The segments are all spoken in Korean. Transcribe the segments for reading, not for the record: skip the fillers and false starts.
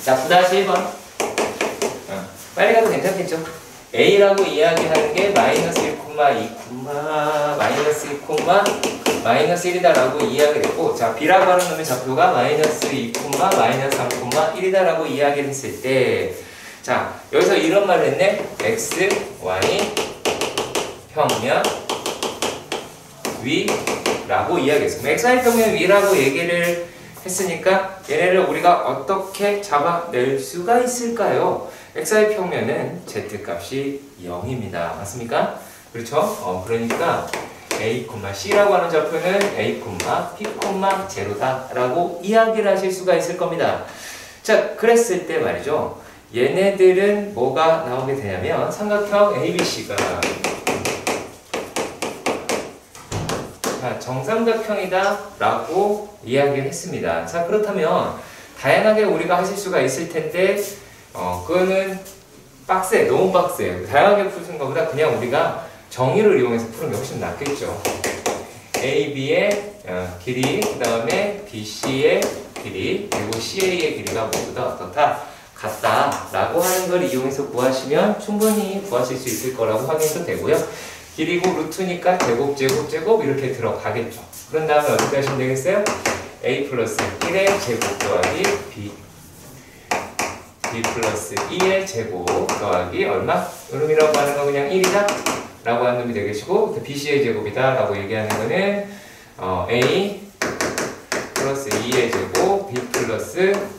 자, 9-1번. 빨리 가도 괜찮겠죠? A라고 이야기하는 게 마이너스 1, 2, 마이너스 1, 마이너스 1이다라고 이야기를 했고, 자, B라고 하는 놈의 좌표가 마이너스 2, 마이너스 3, 1이다라고 이야기를 했을 때, 자, 여기서 이런 말을 했네. X, Y, 평면, 위라고 이야기했어. XY 평면 위라고 얘기를 했으니까 얘네를 우리가 어떻게 잡아낼 수가 있을까요? XY 평면은 Z값이 0입니다. 맞습니까? 그렇죠? 그러니까 A, C라고 하는 좌표는 A, B, 0다 라고 이야기를 하실 수가 있을 겁니다. 자, 그랬을 때 말이죠. 얘네들은 뭐가 나오게 되냐면 삼각형 ABC가 정삼각형이다 라고 이야기를 했습니다. 자, 그렇다면 다양하게 우리가 하실 수가 있을 텐데 그거는 너무 빡세요. 다양하게 푸는 것보다 그냥 우리가 정의를 이용해서 푸는 게 훨씬 낫겠죠. AB의 길이, 그 다음에 BC의 길이, 그리고 CA의 길이가 모두 다 어떻다? 같다 라고 하는 걸 이용해서 구하시면 충분히 구하실 수 있을 거라고 확인도 되고요. 길이고 루트니까 제곱 이렇게 들어가겠죠. 그런 다음에 어떻게 하시면 되겠어요? A 플러스 1의 제곱 더하기 B 플러스 2의 제곱 더하기 얼마? 이놈이라고 하는 건 그냥 1이다 라고 하는 놈이 되겠고, BC의 제곱이다 라고 얘기하는 거는 A 플러스 2의 제곱 B 플러스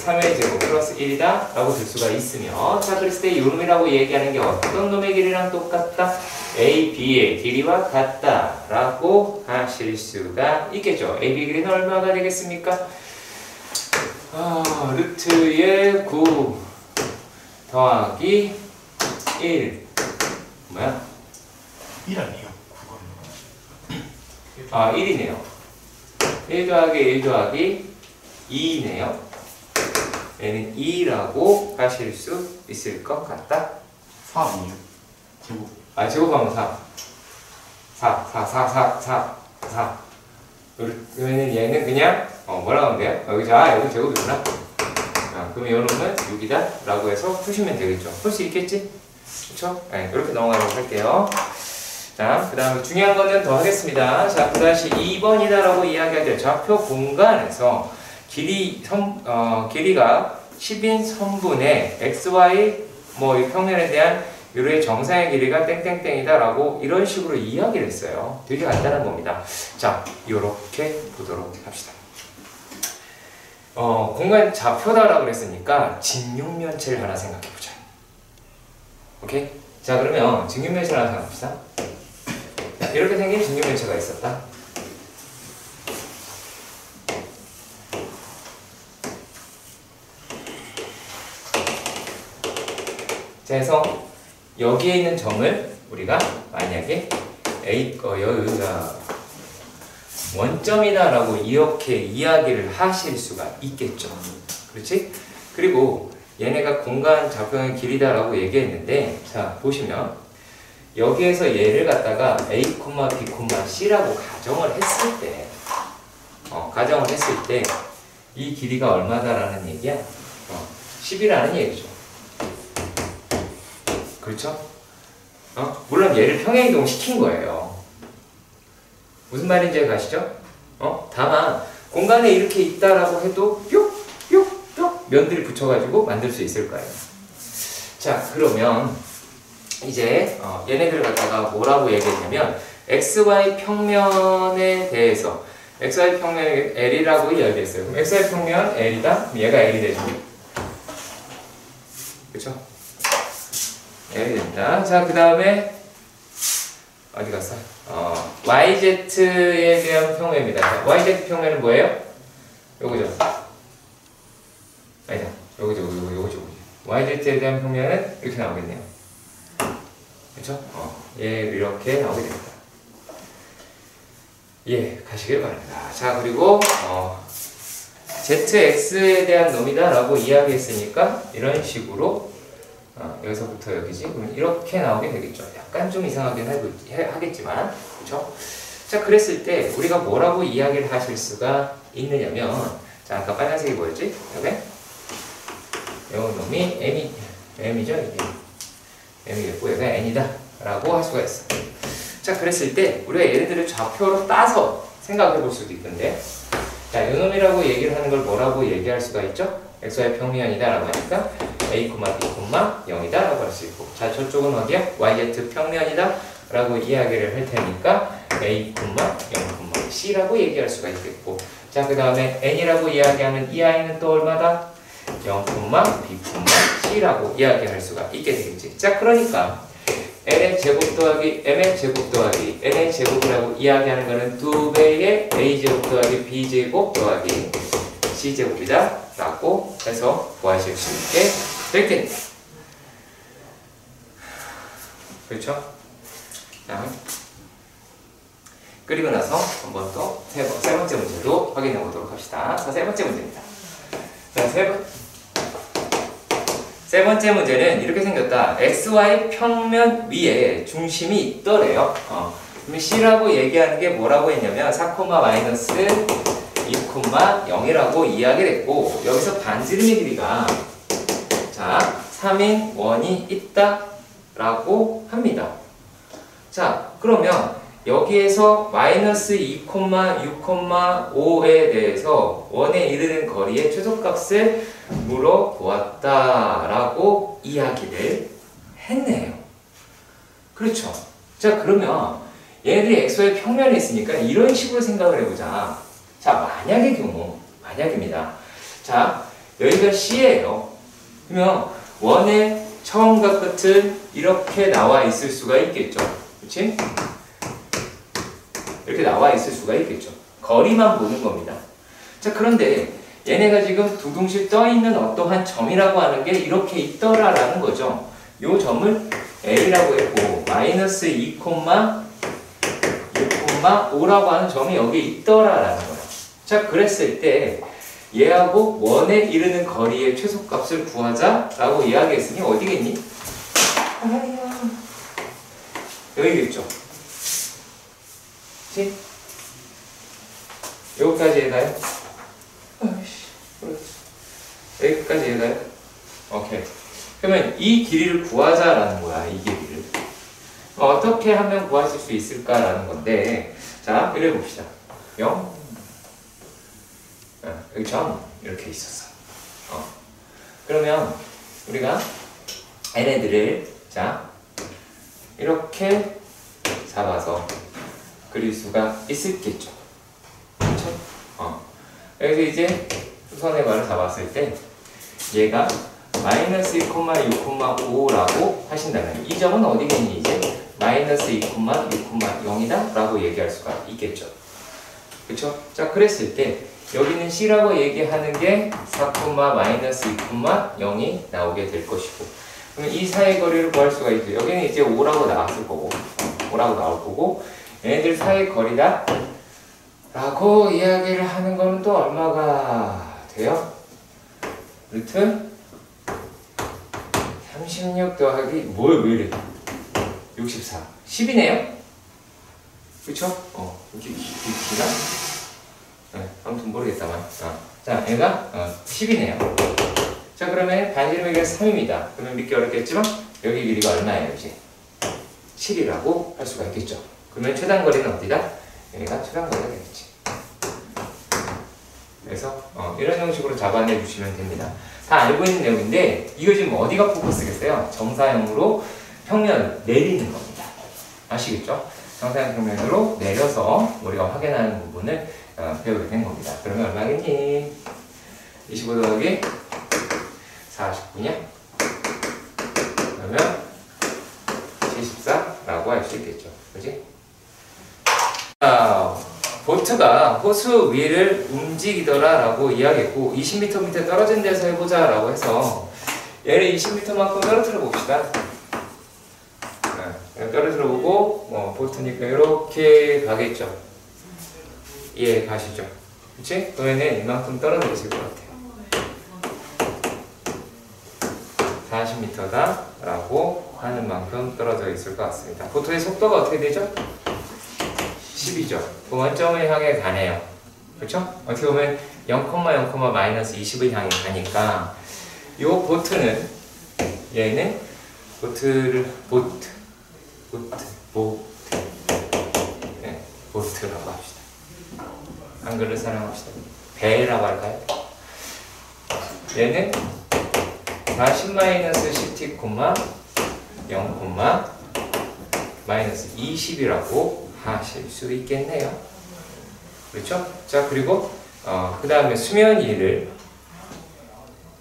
3의 제곱 플러스 1이다 라고 될 수가 있으며, 자, 그랬을 때 이 놈이라고 얘기하는 게 어떤 놈의 길이랑 똑같다? A, B의 길이와 같다 라고 하실 수가 있겠죠. A, B 길이는 얼마가 되겠습니까? 루트의 9 더하기 1 뭐야? 1 아니에요? 9가 1이네요. 1 더하기 1 더하기 2네요. 얘는 2라고 하실 수 있을 것 같다. 4 아니에요? 제곱. 제곱하면 4. 4. 그러면 얘는 그냥, 뭐라고 하면 돼요? 여기 제곱이구나. 그러면 이 놈은 6이다. 라고 해서 푸시면 되겠죠. 풀 수 있겠지? 그쵸? 네, 이렇게 넘어가도록 할게요. 자, 그 다음에 중요한 거는 더 하겠습니다. 자, 9-2번이다. 라고 이야기할 때 좌표 공간에서 길이가 10인 선분의 XY 이 평면에 대한 요로의 정상의 길이가 땡땡땡이다 라고 이런 식으로 이야기를 했어요. 되게 간단한 겁니다. 자, 요렇게 보도록 합시다. 공간 좌표다라고 그랬으니까 직육면체를 하나 생각해보자. 오케이? 자, 그러면 직육면체를 하나 생각합시다. 이렇게 생긴 직육면체가 있었다. 그래서 여기에 있는 점을 우리가 만약에 여기가 원점이다 라고 이렇게 이야기를 하실 수가 있겠죠. 그렇지? 그리고 얘네가 공간 좌표의 길이다 라고 얘기했는데, 자, 보시면 여기에서 얘를 갖다가 A, B, C라고 가정을 했을 때 이 길이가 얼마다라는 얘기야? 10이라는 얘기죠. 그렇죠? 물론 얘를 평행이동 시킨 거예요. 무슨 말인지 가시죠? 다만 공간에 이렇게 있다라고 해도 뿅 면들이 붙여가지고 만들 수 있을 거예요. 자, 그러면 이제 얘네들을 갖다가 뭐라고 얘기했냐면 XY 평면에 대해서 XY 평면 L이라고 이야기했어요. 그럼 XY 평면 L이다? 그럼 얘가 L이 되죠. 그렇죠? L이 됩니다. 자, 그 다음에 어디 갔어? YZ에 대한 평면입니다. 자, YZ 평면은 뭐예요? 요거죠. 아니다. 요거죠. YZ에 대한 평면은 이렇게 나오겠네요. 그렇죠? 얘 이렇게 나오게 됩니다. 예, 가시길 바랍니다. 자, 그리고 ZX에 대한 놈이다 라고 이야기했으니까 이런 식으로 여기서부터 여기지? 그럼 이렇게 나오게 되겠죠. 약간 좀 이상하긴 하겠지만, 그렇죠? 자, 그랬을 때 우리가 뭐라고 이야기를 하실 수가 있느냐면, 자, 아까 빨간색이 뭐였지? 여기? 요 놈이 m이죠 이게 m이겠고 얘가 n이다 라고 할 수가 있어. 자 그랬을 때 우리가 얘네들을 좌표로 따서 생각해 볼 수도 있던데, 자 요 놈이라고 얘기를 하는 걸 뭐라고 얘기할 수가 있죠? xy 평면이다 라고 하니까 a, b, 0이다 라고 할 수 있고, 자 저쪽은 어디야? yz 평면이다 라고 이야기를 할 테니까 a, 0, c라고 얘기할 수가 있겠고, 자 그 다음에 n이라고 이야기하는 이 i는 또 얼마다? 0, b, c라고 이야기할 수가 있게 되겠지. 자 그러니까 n의 제곱 더하기 m의 제곱 더하기 n의 제곱이라고 이야기하는 거는 2배의 a제곱 더하기 b제곱 더하기 c제곱이다 라고 해서 구하실 수 있게 됐겠네. 그렇죠? 자, 그리고 나서 한번 또 세 번째 문제도 확인해 보도록 합시다. 자, 세 번째 문제입니다. 자, 세 번째 문제는 이렇게 생겼다. XY 평면 위에 중심이 있더래요. 그럼 C라고 얘기하는 게 뭐라고 했냐면 4, 마이너스 2, 0이라고 이야기를 했고, 여기서 반지름의 길이가 자 3인 원이 있다 라고 합니다. 자 그러면 여기에서 마이너스 2, 6, 5에 대해서 원에 이르는 거리의 최소값을 물어보았다 라고 이야기를 했네요. 그렇죠. 자 그러면 얘네들이 xy 평면에 있으니까 이런 식으로 생각을 해보자. 자 만약의 경우, 만약입니다. 자 여기가 C예요. 그러면 원의 처음과 끝은 이렇게 나와 있을 수가 있겠죠. 그렇지? 이렇게 나와 있을 수가 있겠죠. 거리만 보는 겁니다. 자 그런데 얘네가 지금 두둥실 떠 있는 어떠한 점이라고 하는 게 이렇게 있더라라는 거죠. 요 점을 L이라고 했고 마이너스 2, 6, 5라고 하는 점이 여기 있더라라는 거예요. 자 그랬을 때 얘하고 원에 이르는 거리의 최소값을 구하자라고 이야기했으니 어디겠니? 여기겠죠. 그치? 여기까지 해가요? 여기까지 해가요? 오케이. 그러면 이 길이를 구하자라는 거야, 이 길이를. 어떻게 하면 구하실 수 있을까라는 건데, 자, 이래 봅시다. 0. 여기 점, 이렇게 있었어. 그러면 우리가 얘네들을, 자, 이렇게 잡아서 그릴 수가 있겠죠. 그렇죠? 여기서 이제 수선의 발을 잡았을 때 얘가 마이너스 2, 6, 5라고 하신다면 이 점은 어디겠니? 이제 마이너스 2, 6, 0이다 라고 얘기할 수가 있겠죠. 그렇죠? 자 그랬을 때 여기는 C라고 얘기하는 게 4, 마이너스 2, 0이 나오게 될 것이고, 그러면 이 사이 거리를 구할 수가 있죠. 여기는 이제 5라고 나왔을 거고, 5라고 나올 거고, 얘네들 사이 거리다 라고 이야기를 하는 거는 또 얼마가 돼요? 루트 36 더하기 왜 이래? 64 10이네요? 그쵸? 이렇게 기나? 네, 아무튼 모르겠다만. 자, 얘가 10이네요. 자, 그러면 반지름의 길이가 3입니다. 그러면 믿기 어렵겠지만 여기 길이가 얼마예요, 이제? 7이라고 할 수가 있겠죠. 그러면 최단 거리는 어디다? 여기가 최단 거리가 되겠지. 그래서 이런 형식으로 잡아내 주시면 됩니다. 다 알고 있는 내용인데 이거 지금 어디가 포커스겠어요? 정사형으로 평면 내리는 겁니다. 아시겠죠? 정사형 평면으로 내려서 우리가 확인하는 부분을 배우게 된 겁니다. 그러면 얼마겠니? 25 더하기 49냐? 그러면 74라고 할 수 있겠죠. 그지? 보트가 호수 위를 움직이더라 라고 이야기했고 20m 밑에 떨어진 데서 해보자 라고 해서 얘를 20m만큼 떨어뜨려 봅시다. 떨어뜨려 보고 보트니까 이렇게 가겠죠. 이해 가시죠? 그치? 그러면은 이만큼 떨어져 있을 것 같아요. 40m다 라고 하는 만큼 떨어져 있을 것 같습니다. 보트의 속도가 어떻게 되죠? 10이죠. 그 원점을 향해 가네요. 그렇죠? 어떻게 보면 0,0, 마이너스 20을 향해 가니까 요 보트는 얘는 보트를 네, 보트라고 합시다. 한글을 사용합시다. 배라고 할까요? 얘는 40-10t, 0, 마이너스 20이라고 하실 수 있겠네요. 그렇죠? 자, 그리고 그 다음에 수면 위를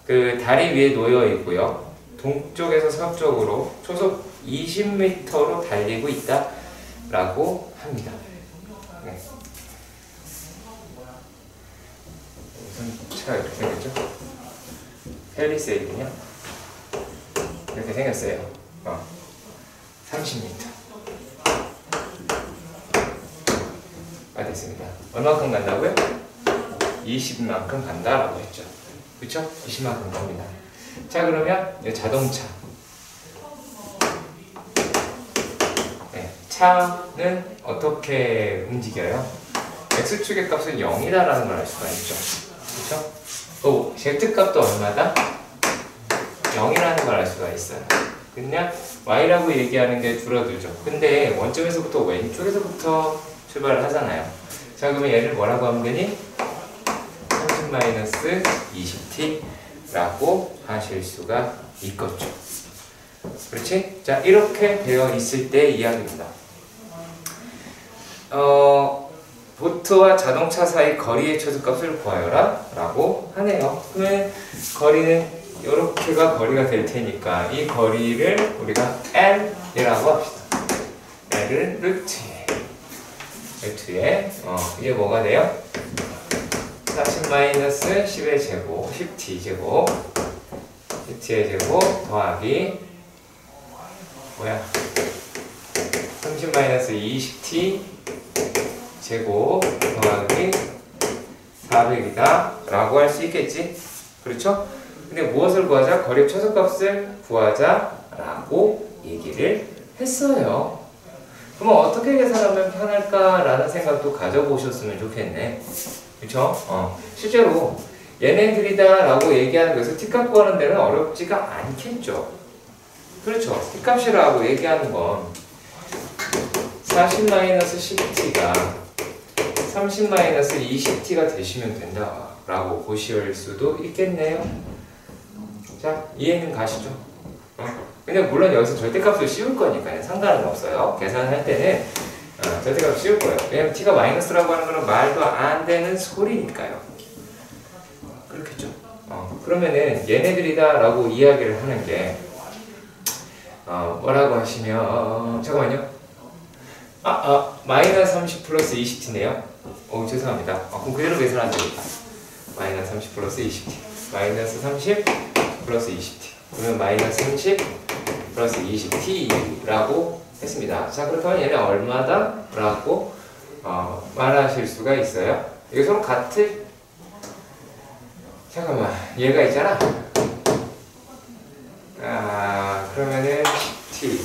그 다리 위에 놓여 있고요. 동쪽에서 서쪽으로 초속 20m로 달리고 있다라고 합니다. 네. 우선 차가 이렇게 생겼죠? 펠리세이드냐? 이렇게 생겼어요. 30m. 됐습니다. 얼마큼 간다고요? 20만큼 간다라고 했죠. 그쵸? 20만큼 갑니다. 자, 그러면 자동차. 네, 차는 어떻게 움직여요? X축의 값은 0이다라는 걸 알 수가 있죠. 그쵸? 또 Z값도 얼마다? 0이라는 걸 알 수가 있어요. 그냥 Y라고 얘기하는 게 줄어들죠. 근데 원점에서부터 왼쪽에서부터 출발을 하잖아요. 자, 그러면 얘를 뭐라고 하면 되니? 30-20t 라고 하실 수가 있겠죠. 그렇지? 자, 이렇게 되어 있을 때 이야기입니다. 보트와 자동차 사이 거리의 최소값을 구하여라 라고 하네요. 그러면 거리는 이렇게가 거리가 될 테니까 이 거리를 우리가 L이라고 합시다. L을 루트에 이게 뭐가 돼요? 40-10의 제곱 10t 제곱 10t의 제곱 더하기 뭐야? 30-20t 제곱 더하기 400이다 라고 할 수 있겠지? 그렇죠? 근데 무엇을 구하자? 거리의 최소값을 구하자 라고 얘기를 했어요. 그러면 어떻게 계산하면 편할까라는 생각도 가져보셨으면 좋겠네. 그쵸? 실제로 얘네들이다 라고 얘기하는 것을 t값 구하는 데는 어렵지가 않겠죠. 그렇죠? t값이라고 얘기하는 건 40-10t가 30-20t가 되시면 된다 라고 보실 수도 있겠네요. 자, 이해는 가시죠? 근데 물론 여기서 절대값을 씌울 거니까요. 상관은 없어요. 계산할 때는 절대값을 씌울 거예요. 왜냐면 t가 마이너스라고 하는 거는 말도 안 되는 소리니까요. 그렇겠죠? 그러면은 얘네들이다 라고 이야기를 하는 게 뭐라고 하시면 잠깐만요. 마이너스 30 플러스 20t네요. 죄송합니다. 그럼 그대로 계산하면 되겠다. 마이너스 30 플러스 20t. 마이너스 30 플러스 20t. 그러면 마이너스 30 플러스 20t라고 했습니다. 자, 그렇다면 얘는 얼마다? 라고 말하실 수가 있어요. 이게 서로 같을 잠깐만 얘가 있잖아. 그러면은 10t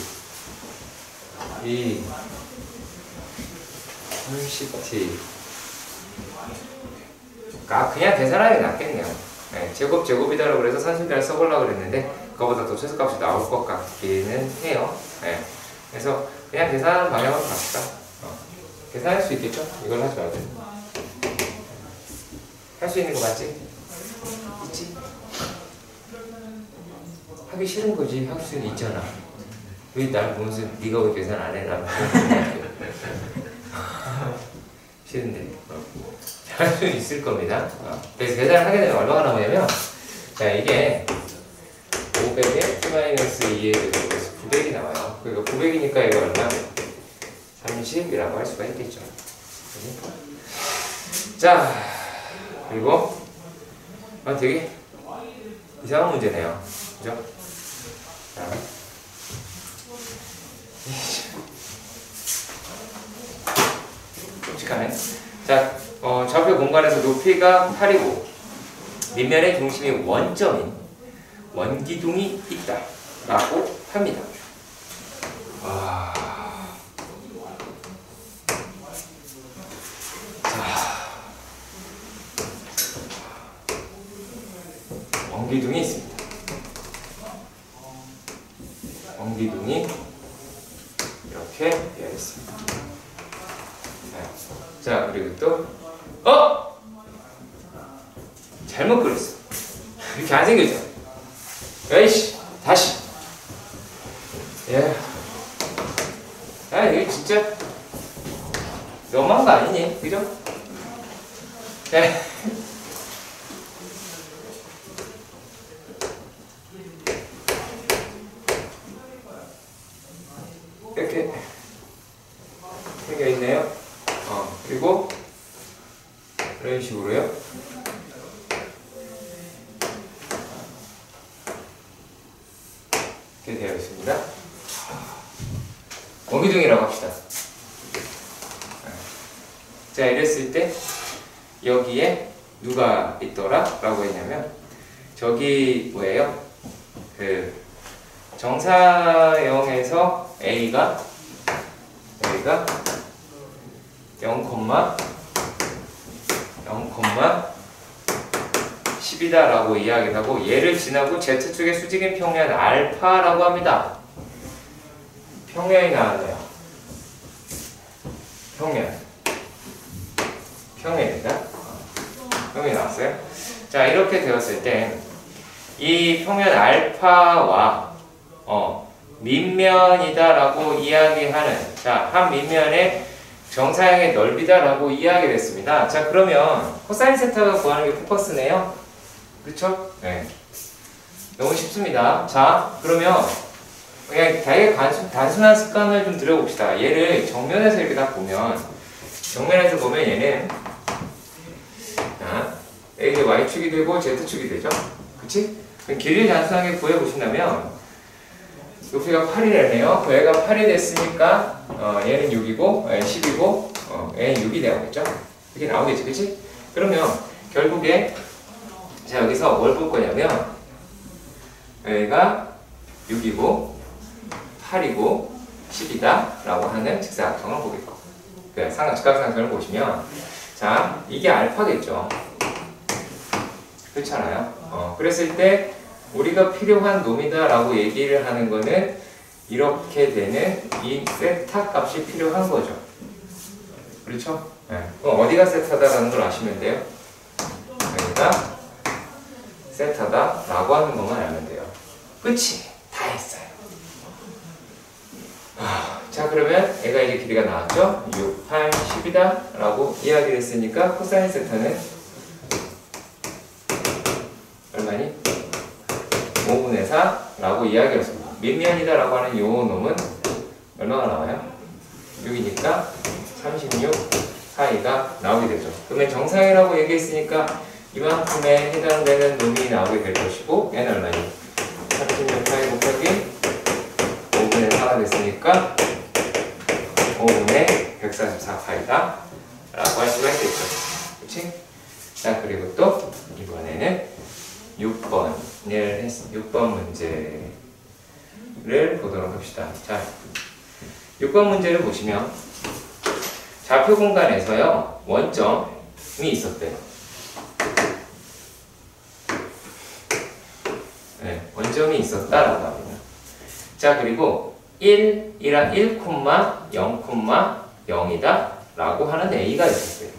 이 30t 그냥 계산하는 게 낫겠네요. 네, 제곱이다라고 그래서 산술비를 써보려고 그랬는데 그거보다 더 최소값이 나올 것 같기는 해요. 네, 그래서 그냥 계산하는 방향으로 갑시다. 계산할 수 있겠죠? 이걸 하지 말고 할 수 있는 거 맞지? 있지? 하기 싫은 거지. 할 수는 있잖아. 왜 날 보면서 네가 왜 계산 안 해? 라고 싫은데 할 수는 있을 겁니다. 그래서 계산을 하게 되면 얼마가 나오냐면 자, 이게 500에 t-2에 대해서 900이 나와요. 그러니까 900이니까 이거 얼마? 30이라고 할 수가 있겠죠. 자, 그리고 되게 이상한 문제네요. 그죠? 끔찍하네. 자, 좌표 공간에서 높이가 8이고 밑면의 중심이 원점인 원기둥이 있다 라고 합니다. 자, 원기둥이 있습니다. 원기둥이 이렇게 되어 있습니다. 자, 그리고 또 잘못 그렸어. 이렇게 안 생겼죠? 에이씨, 다시. 예. 아, 이게 진짜 너무한 거 아니니? 그죠? 네. 이렇게 생겨 있네요. 그리고 이런 식으로요. 이렇게 되어 있습니다. 원기둥이라고 합시다. 자, 이랬을 때 여기에 누가 있더라? 라고 했냐면 저기 뭐예요? 그 정사형에서 A가 0,10이다 라고 이야기를 하고 얘를 지나고 Z축의 수직인 평면 알파라고 합니다. 평면이 나왔네요. 평면입니다. 평면이 나왔어요. 자, 이렇게 되었을 때 이 평면 알파와 밑면이다라고 이야기하는, 자, 한 밑면의 정사형의 넓이다라고 이야기를 했습니다. 자, 그러면 코사인 세타가 구하는 게 포커스네요. 그렇죠? 네. 너무 쉽습니다. 자, 그러면 그냥 되게 단순한 습관을 좀 들여봅시다. 얘를 정면에서 이렇게 딱 보면, 정면에서 보면 얘는 이게 Y축이 되고 Z축이 되죠? 그치? 그럼 길이를 단순하게 구해보신다면 높이가 8이라네요. 얘가 8이 됐으니까 얘는 6이고 얘는 10이고 얘는 6이 나오겠죠? 이렇게 나오겠지, 그치? 그러면 결국에 자, 여기서 뭘 볼 거냐면 얘가 6이고 8이고 10이다 라고 하는 직사각형을 보겠고, 직각삼각형을 보시면, 자, 이게 알파겠죠. 그렇잖아요. 그랬을 때 우리가 필요한 놈이다 라고 얘기를 하는 거는 이렇게 되는 이 세타 값이 필요한 거죠. 그렇죠? 네. 그럼 어디가 세타다라는 걸 아시면 돼요. 여기가 세타다 라고 하는 것만 알면 돼요. 끝이 다 했어요. 자, 그러면 얘가 이제 길이가 나왔죠? 6, 8, 10이다 라고 이야기를 했으니까 코사인 세타는 얼마니? 5분의 4 라고 이야기를 했습니다. 밑면이다 라고 하는 요 놈은 얼마가 나와요? 6이니까 36 사이가 나오게 되죠. 그러면 정사이라고 얘기했으니까 이만큼에 해당되는 놈이 나오게 될 것이고, 얘는 얼마니? 36 사이 곱하기 5분의 4가 됐으니까 5분의 144파이다 라고 할 수가 있겠죠. 그치? 자, 그리고 또 이번에는 6번 문제를 보도록 합시다. 자, 6번 문제를 보시면 좌표 공간에서요, 원점이 있었대요. 네, 원점이 있었다라고 합니다. 자, 그리고 1,0,0이다 라고 하는 A가 있었어요.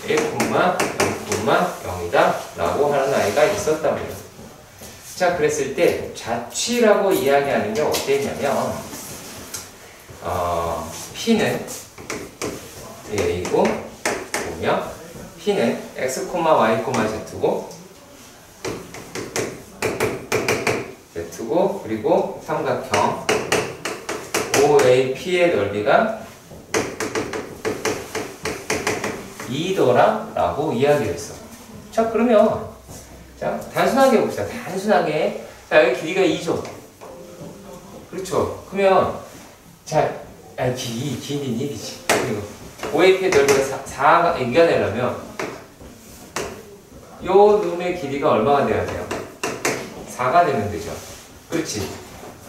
1,0,0이다 라고 하는 아이가 있었답니다. 자, 그랬을 때 자취라고 이야기하는 게 어땠냐면, P는 A고 보면 P는 X, Y, Z고 Z고 그리고 삼각형 OAP의 넓이가 2더라 라고 이야기를 했어. 자, 그러면 자, 단순하게 봅시다. 단순하게. 자, 여기 길이가 2죠. 그렇죠. 그러면 자, 긴 일이지. 그리고 OAP의 넓이가 4가 이겨내려면 요 놈의 길이가 얼마가 돼야 돼요? 4가 되면 되죠. 그렇지.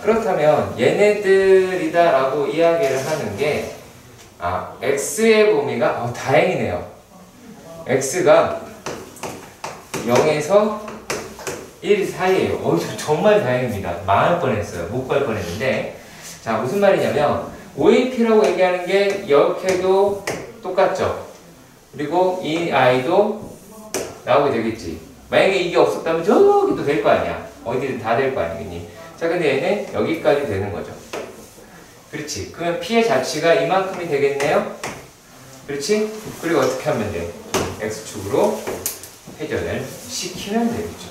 그렇다면 얘네들이다 라고 이야기를 하는 게, x의 범위가 다행이네요. x가 0에서 1, 4예요. 정말 다행입니다. 망할 뻔했어요. 못 갈 뻔했는데. 자, 무슨 말이냐면, OAP라고 얘기하는 게 이렇게도 똑같죠. 그리고 이 i도 나오게 되겠지. 만약에 이게 없었다면 저기도 될 거 아니야. 어디든 다 될 거 아니겠니? 자, 근데 얘는 여기까지 되는 거죠. 그렇지. 그러면 P의 자취가 이만큼이 되겠네요? 그렇지? 그리고 어떻게 하면 돼? X축으로 회전을 시키면 되겠죠.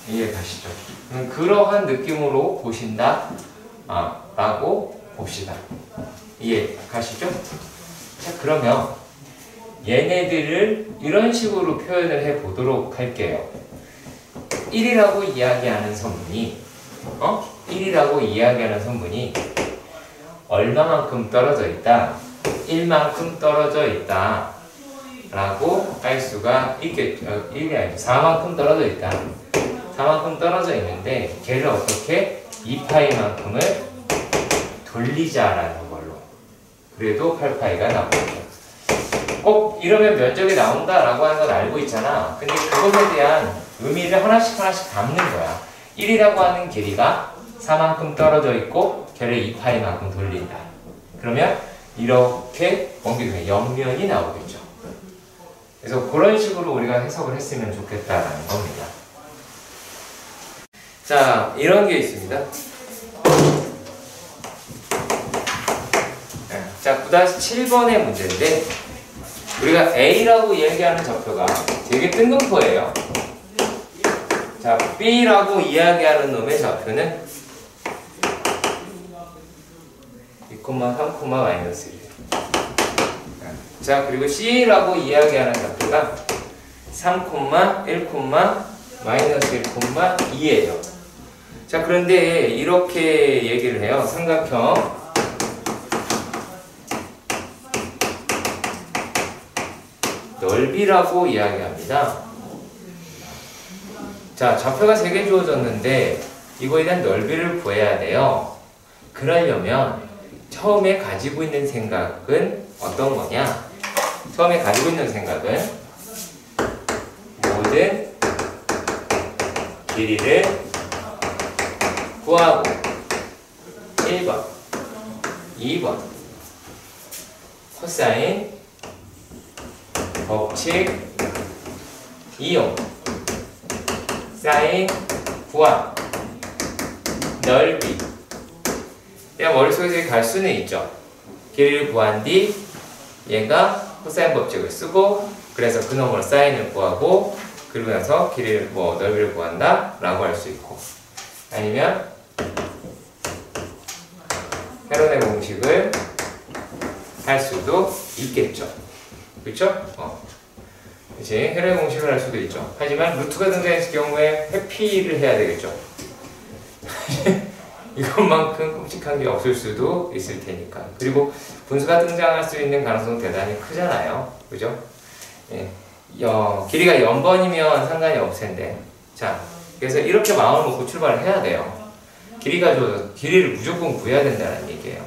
이해 가시죠? 그러한 느낌으로 보신다 라고 봅시다. 이해 가시죠? 자, 그러면 얘네들을 이런 식으로 표현을 해 보도록 할게요. 1이라고 이야기하는 선분이 1이라고 이야기하는 선분이 얼마만큼 떨어져 있다? 1만큼 떨어져 있다 라고 할 수가 있겠죠. 1이 아니죠. 4만큼 떨어져 있다. 4만큼 떨어져 있는데 걔를 어떻게 2파이만큼을 돌리자라는 걸로. 그래도 8파이가 나오죠. 꼭 이러면 면적이 나온다라고 하는 건 알고 있잖아. 근데 그것에 대한 의미를 하나씩 담는 거야. 1이라고 하는 길이가 4만큼 떨어져 있고 걔를 2파이만큼 돌린다. 그러면 이렇게 옮기면 옆면이 나오겠죠. 그래서 그런 식으로 우리가 해석을 했으면 좋겠다라는 겁니다. 자, 이런 게 있습니다. 자, 9-7번의 문제인데 우리가 A라고 얘기하는 좌표가 되게 뜬금포예요. 자, B라고 이야기하는 놈의 좌표는 2,3,-1. 자, 그리고 C라고 이야기하는 좌표가 3,1,-1,2예요. 자, 그런데 이렇게 얘기를 해요. 삼각형 넓이라고 이야기합니다. 자, 좌표가 3개 주어졌는데 이거에 대한 넓이를 구해야 돼요. 그러려면 처음에 가지고 있는 생각은 어떤 거냐? 처음에 가지고 있는 생각은 모든 길이를 구하고 1번, 2번 코사인 법칙 이용 사인 구함 넓이. 내가 머릿속에서 갈 수는 있죠. 길이를 구한 뒤 얘가 코사인 법칙을 쓰고 그래서 그놈으로 사인을 구하고 그러고 나서 길이를 넓이를 구한다 라고 할 수 있고, 아니면 헤론의 공식을 할 수도 있겠죠. 그렇죠? 그치? 헤론의 공식을 할 수도 있죠. 하지만 루트가 등장했을 경우에 회피를 해야 되겠죠. 이것만큼 끔찍한 게 없을 수도 있을 테니까. 그리고 분수가 등장할 수 있는 가능성은 대단히 크잖아요. 그죠? 예. 길이가 0번이면 상관이 없을 텐데. 자, 그래서 이렇게 마음을 먹고 출발을 해야 돼요. 길이가 줘서 길이를 무조건 구해야 된다는 얘기예요.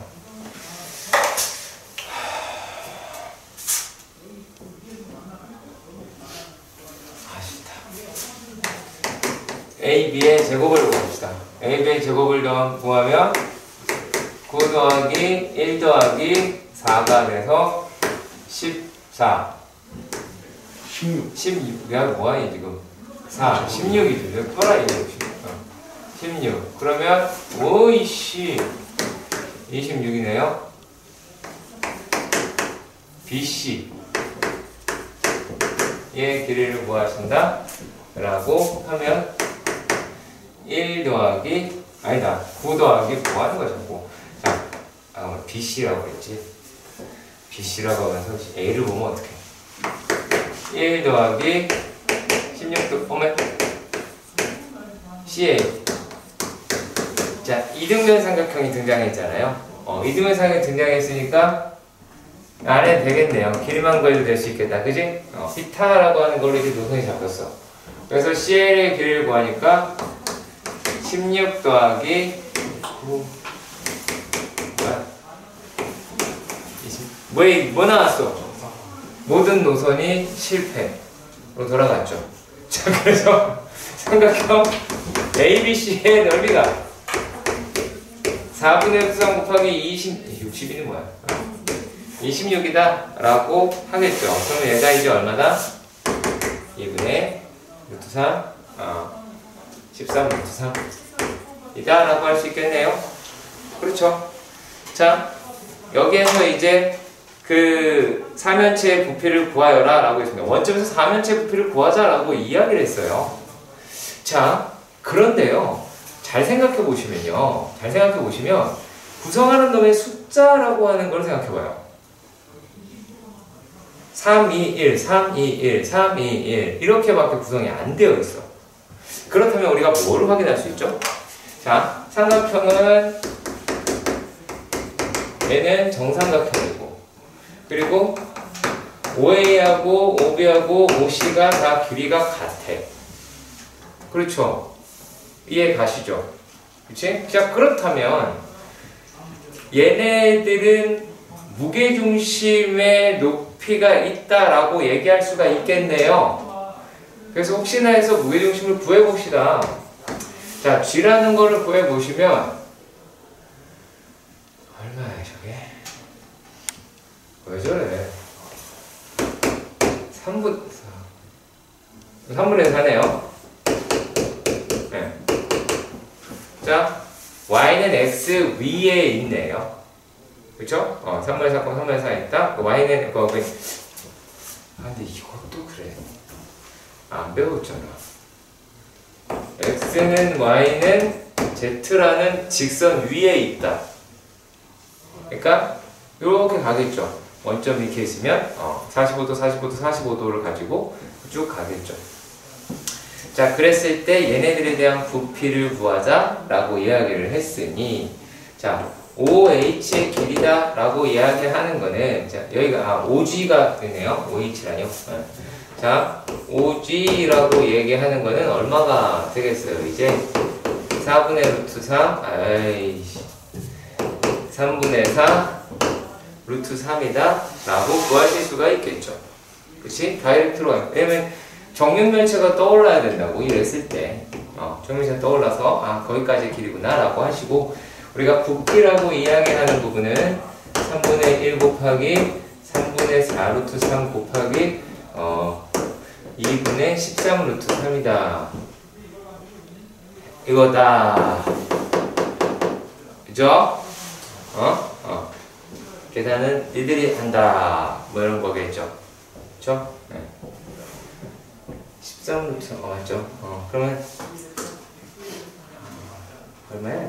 A, B의 제곱을 구합시다. A, B의 제곱을 구하면 9 더하기 1 더하기 4가 돼서 14 16 야 뭐하니 지금 4 16이죠. 몇 번아 이거 16 그러면 오이씨 26이네요. BC 의 길이를 구하신다 라고 하면 1 더하기 아니다 9 더하기 뭐 하는 거야 자꾸. 자, BC라고 그랬지. BC라고 하면서 A를 보면 어떡해. 1 더하기 16도 보면 CA. 자, 이등변 삼각형이 등장했잖아요. 이등변 삼각형이 등장했으니까 안 해도 되겠네요. 길이만 구해도 될 수 있겠다. 그지? 비타라고 하는 걸로 이제 노선이 잡혔어. 그래서 CL의 길이를 구하니까 16 더하기 9 뭐 나왔어? 모든 노선이 실패로 돌아갔죠. 자, 그래서 삼각형 ABC의 넓이가 4분의 루트3 곱하기 60이는 뭐야? 26이다 라고 하겠죠. 그럼 얘가 이제 얼마다? 2분의 루트3 13 루트3 이다 라고 할 수 있겠네요. 그렇죠. 자, 여기에서 이제 그 사면체의 부피를 구하여라 라고 했습니다. 원점에서 사면체 부피를 구하자 라고 이야기를 했어요. 자, 그런데요, 잘 생각해 보시면 구성하는 놈의 숫자라고 하는 걸 생각해 봐요. 3, 2, 1, 3, 2, 1, 3, 2, 1 이렇게밖에 구성이 안 되어 있어. 그렇다면 우리가 뭘 확인할 수 있죠? 자, 삼각형은 얘는 정삼각형이고, 그리고 OA하고 OB하고 OC가 다 길이가 같아. 그렇죠? 이해 가시죠? 그치? 자, 그렇다면 얘네들은 무게중심의 높이가 있다라고 얘기할 수가 있겠네요. 그래서 혹시나 해서 무게중심을 구해봅시다. 자, G라는 거를 구해보시면 얼마야 저게? 왜 저래? 3분의 4네요. 네. 자, y는 x 위에 있네요. 그쵸? 3분의 4, 3분의 4 있다. y는 근데 이것도 그래. 안 배웠잖아. x는 y는 z라는 직선 위에 있다. 그러니까 이렇게 가겠죠. 원점 이렇게 있으면 45도, 45도, 45도를 가지고 쭉 가겠죠. 자, 그랬을 때 얘네들에 대한 부피를 구하자 라고 이야기를 했으니, 자, OH의 길이다 라고 이야기하는 거는, 자, 여기가 OG가 되네요. OH라뇨. 자, OG라고 얘기하는 거는 얼마가 되겠어요? 이제 4분의 루트 3, 3분의 4 루트 3이다 라고 구하실 수가 있겠죠. 그치? 다이렉트로. 왜냐면 정육면체가 떠올라야 된다고 이랬을 때 정육면체가 떠올라서 거기까지 길이구나 라고 하시고, 우리가 부피라고 이야기하는 부분은 3분의 1 곱하기 3분의 4 루트 3 곱하기 2분의 13 루트 3이다 이거다. 그죠? 계산은 니들이 한다 뭐 이런 거겠죠. 그쵸? 네. 13 루트 맞죠? 그러면 얼마야?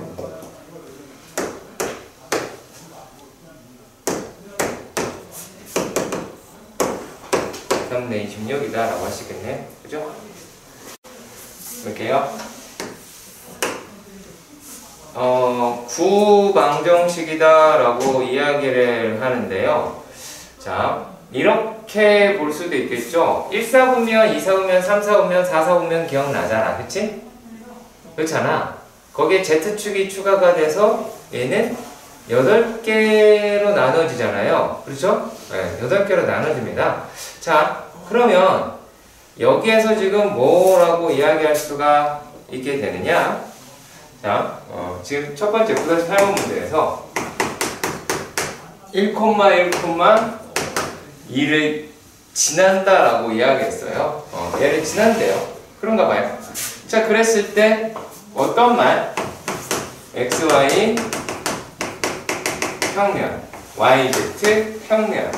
3분의 26이다 라고 하시겠네. 그죠? 볼게요. 구방정식이다 라고 이야기를 하는데요. 자, 이렇게 볼 수도 있겠죠. 1사분면, 2사분면, 3사분면, 4사분면 기억나잖아. 그치? 그렇잖아. 거기에 Z축이 추가가 돼서 얘는 8개로 나눠지잖아요. 그렇죠? 네, 8개로 나눠집니다. 자, 그러면 여기에서 지금 뭐라고 이야기할 수가 있게 되느냐? 자, 지금 첫 번째 9-8번 문제에서 1,1,2를 지난다라고 이야기했어요. 얘를 지난대요. 그런가 봐요. 자, 그랬을 때 어떤 말? xy 평면, yz 평면,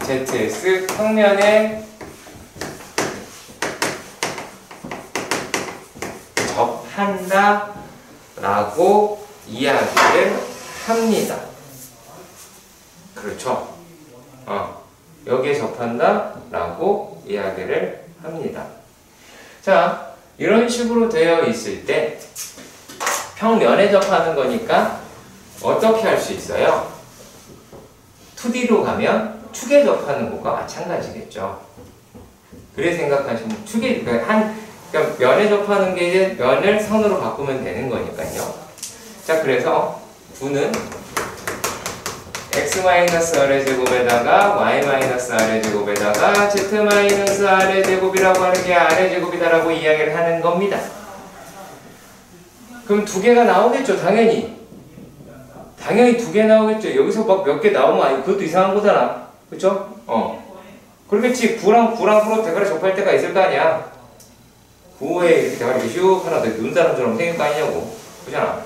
zx 평면에 접한다 라고 이야기를 합니다. 그렇죠? 여기에 접한다 라고 이야기를 합니다. 자, 이런 식으로 되어 있을 때 평면에 접하는 거니까 어떻게 할 수 있어요? 2D로 가면 축에 접하는 것과 마찬가지겠죠. 그래 생각하시면 축에 그러니까 면에 접하는 게 이제 면을 선으로 바꾸면 되는 거니까요. 자, 그래서 9는 x-r의 제곱에다가 y-r의 제곱에다가 z-r의 제곱이라고 하는 게 r의 제곱이다라고 이야기를 하는 겁니다. 그럼 두 개가 나오겠죠, 당연히. 당연히 두 개 나오겠죠. 여기서 막 몇 개 나오면 아니 그것도 이상한 거잖아. 그쵸? 그렇겠지. 9랑 서로 대가리 접할 때가 있을 거 아니야. 9에 이렇게 대가리 슉 하나 더 눈 사람처럼 생길 거 아니냐고. 그잖아.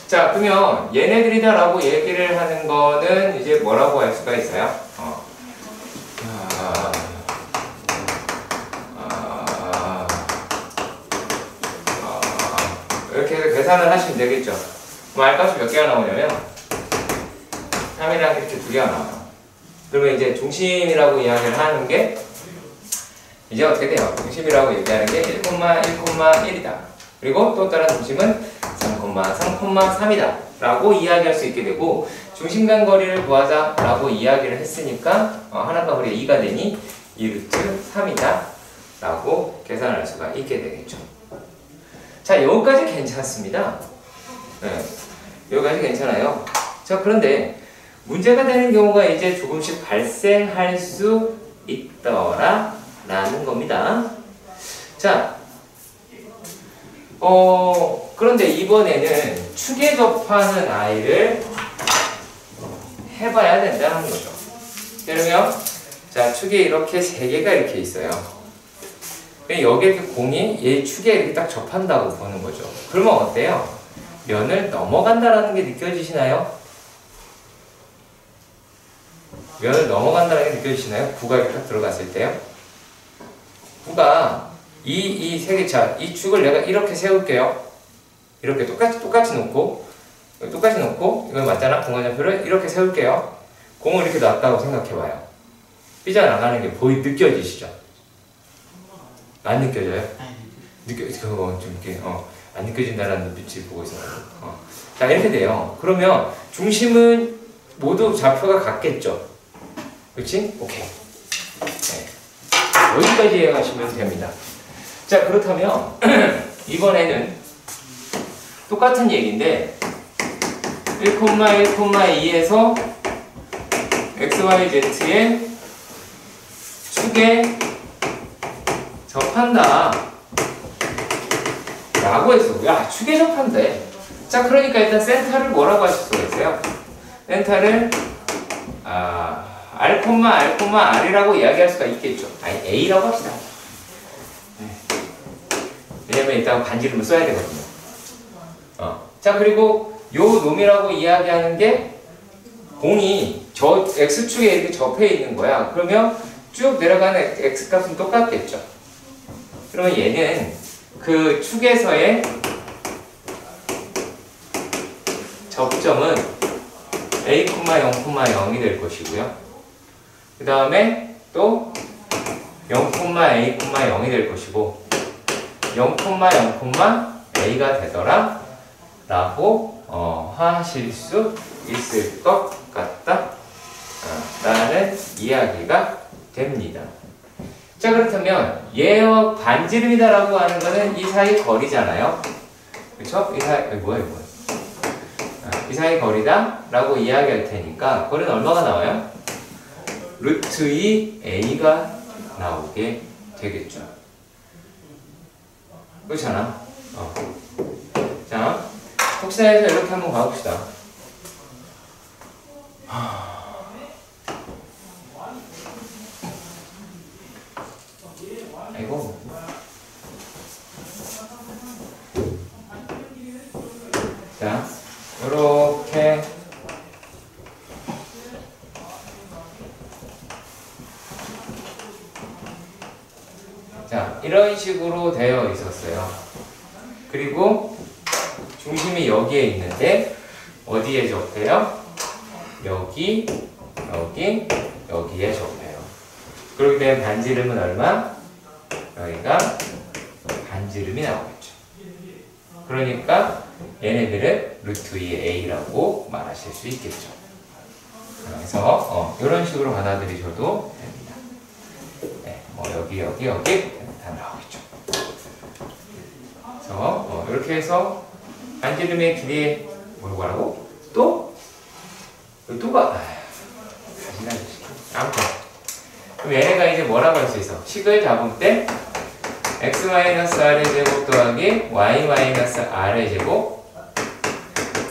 자, 그러면 얘네들이다라고 얘기를 하는 거는 이제 뭐라고 할 수가 있어요? 이렇게 해서 계산을 하시면 되겠죠. 그럼 R값이 몇 개가 나오냐면 3이랑 이렇게 두 개가 나와요. 그러면 이제 중심이라고 이야기를 하는 게 이제 어떻게 돼요? 중심이라고 얘기하는 게 1,1,1이다. 그리고 또 다른 중심은 3,3,3이다 라고 이야기할 수 있게 되고, 중심 간 거리를 구하자 라고 이야기를 했으니까 하나가 그래 2가 되니 2루트 3이다 라고 계산할 수가 있게 되겠죠. 자, 여기까지 괜찮습니다. 네, 여기까지 괜찮아요. 자, 그런데 문제가 되는 경우가 이제 조금씩 발생할 수 있더라 라는 겁니다. 자, 그런데 이번에는 축에 접하는 아이를 해봐야 된다는 거죠. 그러면 자, 축에 이렇게 세 개가 이렇게 있어요. 여기에 이렇게 공이 얘 축에 이렇게 딱 접한다고 보는 거죠. 그러면 어때요? 면을 넘어간다라는 게 느껴지시나요? 면을 넘어간다는 게 느껴지시나요? 9가 이렇게 딱 들어갔을 때요. 9가 이 세 개, 자, 이 축을 내가 이렇게 세울게요. 이렇게 똑같이 놓고, 이거 맞잖아? 공간좌표를 이렇게 세울게요. 공을 이렇게 놨다고 생각해봐요. 삐져나가는 게 느껴지시죠? 안 느껴져요? 그거 좀 이렇게, 안 느껴진다는 눈빛을 보고 있어요. 자, 이렇게 돼요. 그러면 중심은 모두 좌표가 같겠죠? 그렇지? 오케이. 네. 여기까지 이해하시면 됩니다. 자, 그렇다면 이번에는 똑같은 얘기인데 1,1,2에서 XYZ의 축에 접한다 라고 했어. 야, 축에 접한대. 자, 그러니까 일단 센터를 뭐라고 하실 수가 있어요? 센터를 R,R이라고 이야기할 수가 있겠죠. 아니, A라고 합시다. 왜냐면 일단 반지름을 써야 되거든요. 자, 그리고 요 놈이라고 이야기하는 게 공이 저 X축에 이렇게 접해 있는 거야. 그러면 쭉 내려가는 X값은 똑같겠죠. 그러면 얘는 그 축에서의 접점은 A, 0,0이 될 것이고요. 그 다음에 또 0,A,0이 될 것이고 0,0,A가 되더라 라고 하실 수 있을 것 같다 라는 이야기가 됩니다. 자, 그렇다면 얘와 반지름이다 라고 하는 거는 이 사이 거리잖아요. 그쵸? 이 사이 거리다 라고 이야기할 테니까 거리는 얼마가 나와요? 루트 2 A가 나오게 되겠죠. 그렇잖아. 자, 혹시나 해서 이렇게 한번 가봅시다. 아이고. 자, 요렇게 자, 이런 식으로 되어 있었어요. 그리고 중심이 여기에 있는데 어디에 접해요? 여기에 접해요. 그렇기 때문에 반지름은 얼마? 여기가 반지름이 나오겠죠. 그러니까 얘네들은 루트 2의 A라고 말하실 수 있겠죠. 그래서 이런 식으로 받아들이셔도 됩니다. 네, 여기 다 나오겠죠. 그래서 이렇게 해서 반지름의 길이 뭐라고? 또 다시 나주시고. 아무튼. 그럼 얘네가 이제 뭐라고 할 수 있어? 식을 잡을 때 x-r의 제곱 더하기 y-r의 제곱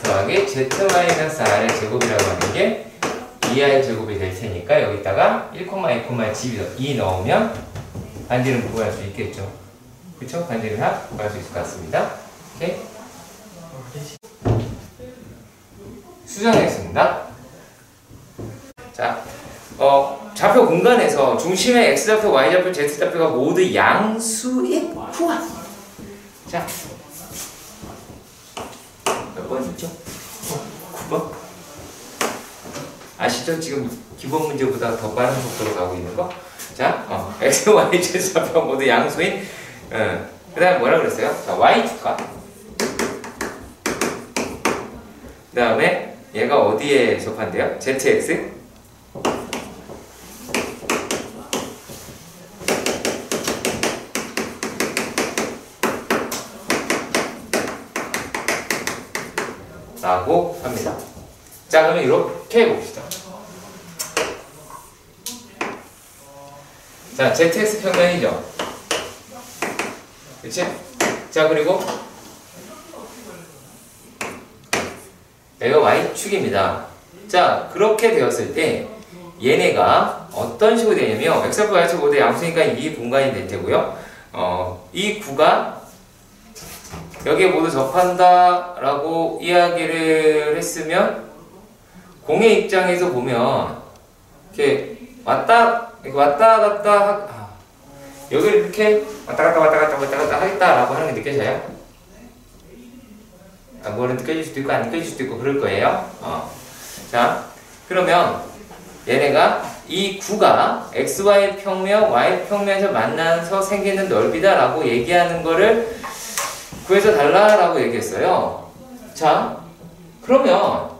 더하기 z-r의 제곱이라고 하는 게 2r 제곱이 될 테니까 여기다가 1,2 넣으면 반지름 구할 수 있겠죠. 그쵸? 반지름 합 구할 수 있을 것 같습니다. 오케이? 수정했습니다. 자, 좌표 공간에서 중심의 x좌표, y좌표, z좌표가 모두 양수인 구하. 자, 몇 번이죠? 9번? 아시죠? 지금 기본 문제보다 더 빠른 속도로 가고 있는 거? 자, x, y, z좌표가 모두 양수인, 그 다음에 뭐라 그랬어요? 자, y축과. 그 다음에 얘가 어디에 접한대요? zx? 라고 합니다. 자, 그러면 이렇게 해봅시다. 자, zx 평면이죠. 그치? 자, 그리고 얘가 y축입니다. 자, 그렇게 되었을 때 얘네가 어떤 식으로 되냐면 x좌표, y좌표 모두 양수니까 이 공간이 될 테고요. 이 구가 여기에 모두 접한다 라고 이야기를 했으면 공의 입장에서 보면 이렇게 왔다 갔다 여기를 이렇게 왔다 갔다 하겠다 라고 하는 게 느껴져요? 뭐는 느껴질 수도 있고 안 느껴질 수도 있고 그럴 거예요. 자, 그러면 얘네가 이 구가 xy 평면, y 평면에서 만나서 생기는 넓이다 라고 얘기하는 거를 구해서 달라라고 얘기했어요. 자, 그러면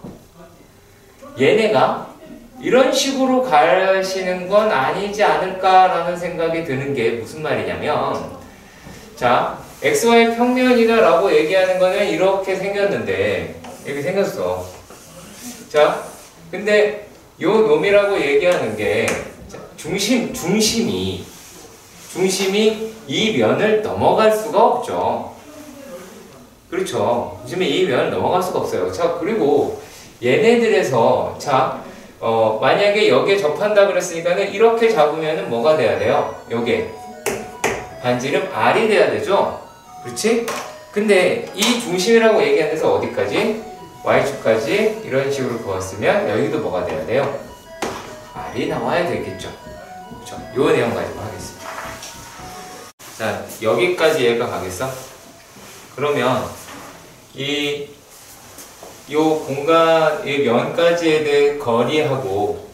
얘네가 이런 식으로 가시는 건 아니지 않을까라는 생각이 드는 게 무슨 말이냐면, 자, xy 평면이다 라고 얘기하는 거는 이렇게 생겼는데 이렇게 생겼어. 자, 근데 요 놈이라고 얘기하는 게 중심이 이 면을 넘어갈 수가 없죠. 그렇죠. 중심이 이 면을 넘어갈 수가 없어요. 자, 그리고 얘네들에서 자, 만약에 여기에 접한다 그랬으니까는 이렇게 잡으면은 뭐가 돼야 돼요? 요게 반지름 R이 돼야 되죠? 그렇지? 근데 이 중심이라고 얘기하는 데서 어디까지? Y축까지 이런 식으로 그었으면 여기도 뭐가 돼야 돼요? R이 나와야 되겠죠. 그렇죠? 요 내용 가지고 하겠습니다. 자, 여기까지 얘가 가겠어? 그러면 요 공간, 이 면까지에 대해 거리하고,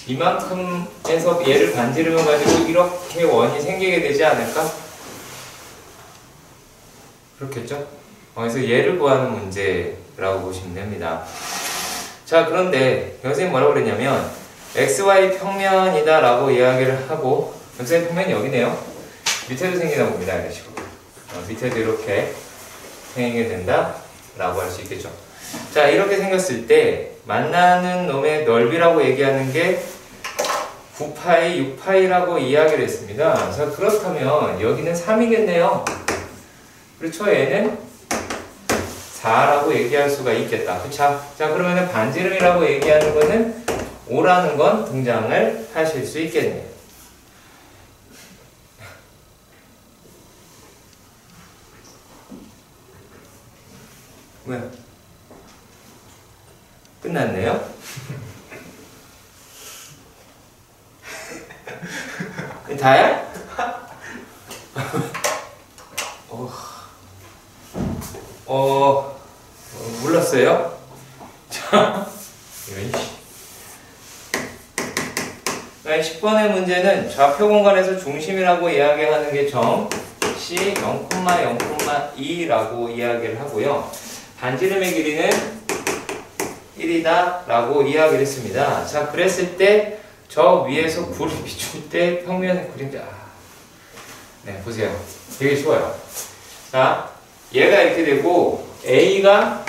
이만큼에서 얘를 반지름을 가지고 이렇게 원이 생기게 되지 않을까? 그렇겠죠? 그래서 얘를 구하는 문제라고 보시면 됩니다. 자, 그런데 선생님이 뭐라고 그랬냐면 xy 평면이다 라고 이야기를 하고, xy 평면이 여기네요. 밑에도 생기나 봅니다. 이런 식으로. 밑에도 이렇게 생기게 된다 라고 할 수 있겠죠. 자, 이렇게 생겼을 때 만나는 놈의 넓이라고 얘기하는 게 9파이, 6파이라고 이야기를 했습니다. 자, 그렇다면 여기는 3이겠네요. 그렇죠? 얘는 4라고 얘기할 수가 있겠다. 그쵸? 자, 그러면 반지름이라고 얘기하는 거는 5라는 건 등장을 하실 수 있겠네요. 뭐야? 끝났네요? 다야? 몰랐어요? 자, 이런 10번의 문제는 좌표 공간에서 중심이라고 이야기하는 게 점 C 0,0,2라고 이야기를 하고요. 반지름의 길이는 1이다 라고 이야기를 했습니다. 자, 그랬을 때 저 위에서 구를 비출 때 평면의 그림자. 네, 보세요. 되게 쉬워요. 자, 얘가 이렇게 되고 A가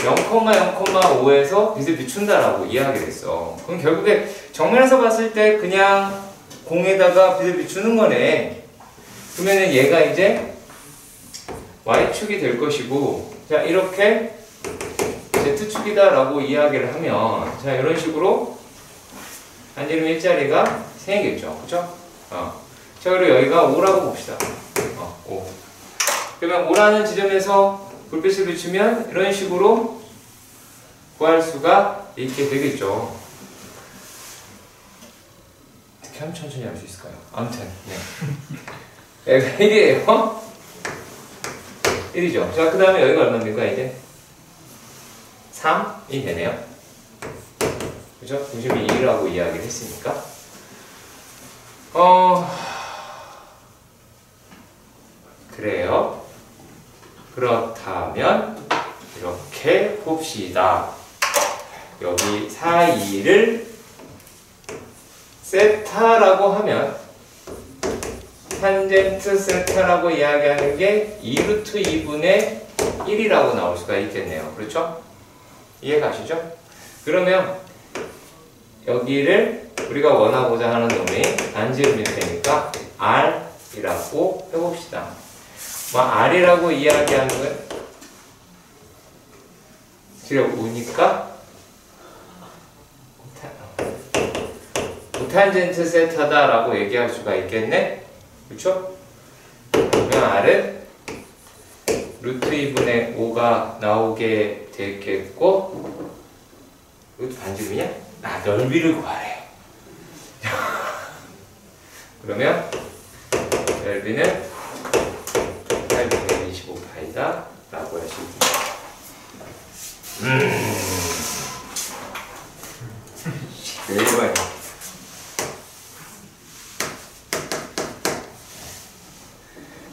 0,0,5에서 빛을 비춘다라고 이해하게 됐어. 그럼 결국에 정면에서 봤을 때 그냥 공에다가 빛을 비추는 거네. 그러면은 얘가 이제 Y축이 될 것이고, 자, 이렇게 Z축이다 라고 이야기를 하면, 자, 이런 식으로 반지름 일자리가 생기겠죠. 그쵸? 자, 그리고 여기가 5라고 봅시다. 5. 그러면 5라는 지점에서 불빛을 비추면 이런 식으로 구할 수가 있게 되겠죠. 어떻게 하면 천천히 할 수 있을까요? 아무튼, 네. 얘가 1이에요. 1이죠. 자, 그 다음에 여기가 얼마입니까, 이제? 3이 되네요. 그죠? 중심이 2라고 이야기를 했으니까. 그래요. 그렇다면 이렇게 봅시다. 여기 사이를 세타라고 하면 탄젠트 세타라고 이야기하는 게 2루트 2분의 1이라고 나올 수가 있겠네요. 그렇죠? 이해가시죠? 그러면 여기를 우리가 원하고자 하는 놈이 반지름일 테니까 R이라고 해봅시다. 뭐 R이라고 이야기하는 건 지금 5니까 무탄젠트 세타다라고 얘기할 수가 있겠네? 그렇죠? 그러면 R은 루트 2분의 5가 나오게 되겠고, 이것도 반지름이냐? 넓이를 구하래. 그러면 넓이는 825파이다 라고 하시고, 왜 이래봐요.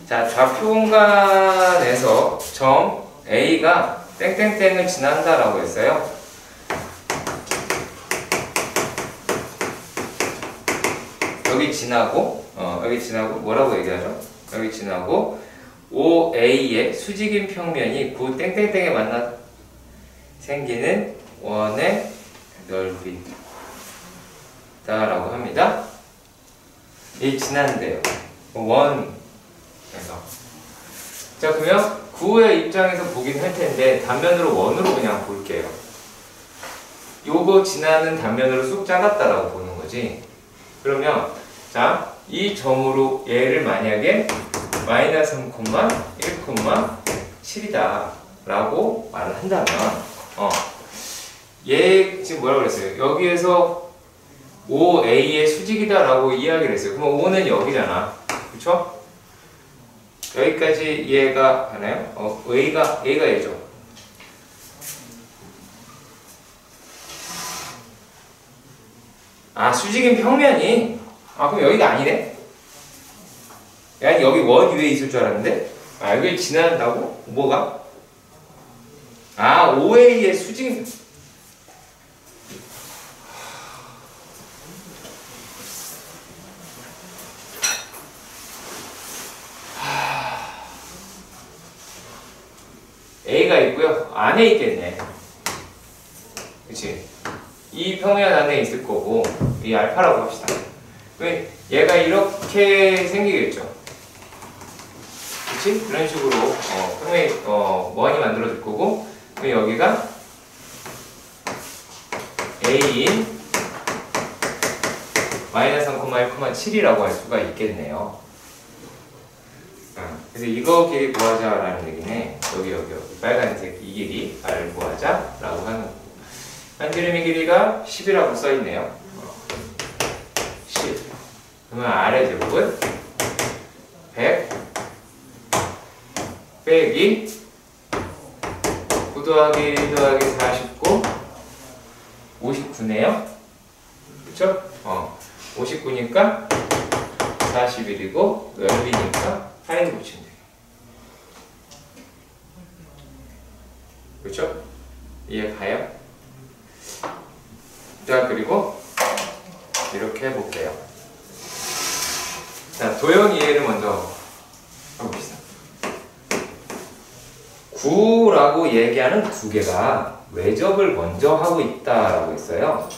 자, 좌표 공간에서 점 A가 땡땡땡을 지난다라고 했어요. 여기 지나고 뭐라고 얘기하죠? 여기 지나고 OA의 수직인 평면이 9 땡땡땡에 만나 생기는 원의 넓이다라고 합니다. 이 지난데요. 원에서. 자, 그러면 9의 입장에서 보긴 할 텐데 단면으로 원으로 그냥 볼게요. 요거 지나는 단면으로 쑥 작았다라고 보는 거지. 그러면 자, 이 점으로 얘를 만약에 마이너스 3,1,7이다 라고 말을 한다면 얘 지금 뭐라고 그랬어요? 여기에서 OA의 수직이다 라고 이야기를 했어요. 그럼 O는 여기잖아. 그쵸? 여기까지 이해가 가나요? A가 얘죠. 아, 수직인 평면이 그럼 여기가 아니네? 야, 여기 원 위에 있을 줄 알았는데? 여기 지나간다고? 뭐가? OA의 수직 A가 있고요. 안에 있겠네. 그치? 이 평면 안에 있을 거고, 이 알파라고 합시다. 왜? 얘가 이렇게 생기겠죠. 그치? 그런 식으로, 평면이, 원이 만들어질 거고, 그럼 여기가 A인 마이너스 3,1,7이라고 할 수가 있겠네요. 그래서 이거 길이 구하자라는 얘기네. 여기 빨간색 이 길이 R을 구하자라고 하는 거고, 반지름의 길이가 10이라고 써있네요. 10. 그러면 R의 제곱은 100 빼기 9 더하기 1 더하기 49 59네요. 그쵸? 59니까 41이고 넓이니까 8을 붙이면 돼요. 그쵸? 이해 가요? 자, 그리고 이렇게 해볼게요. 자, 도형 이해를 먼저 해봅시다. 9라고 얘기하는 두 개가 외접을 먼저 하고 있다라고 했어요.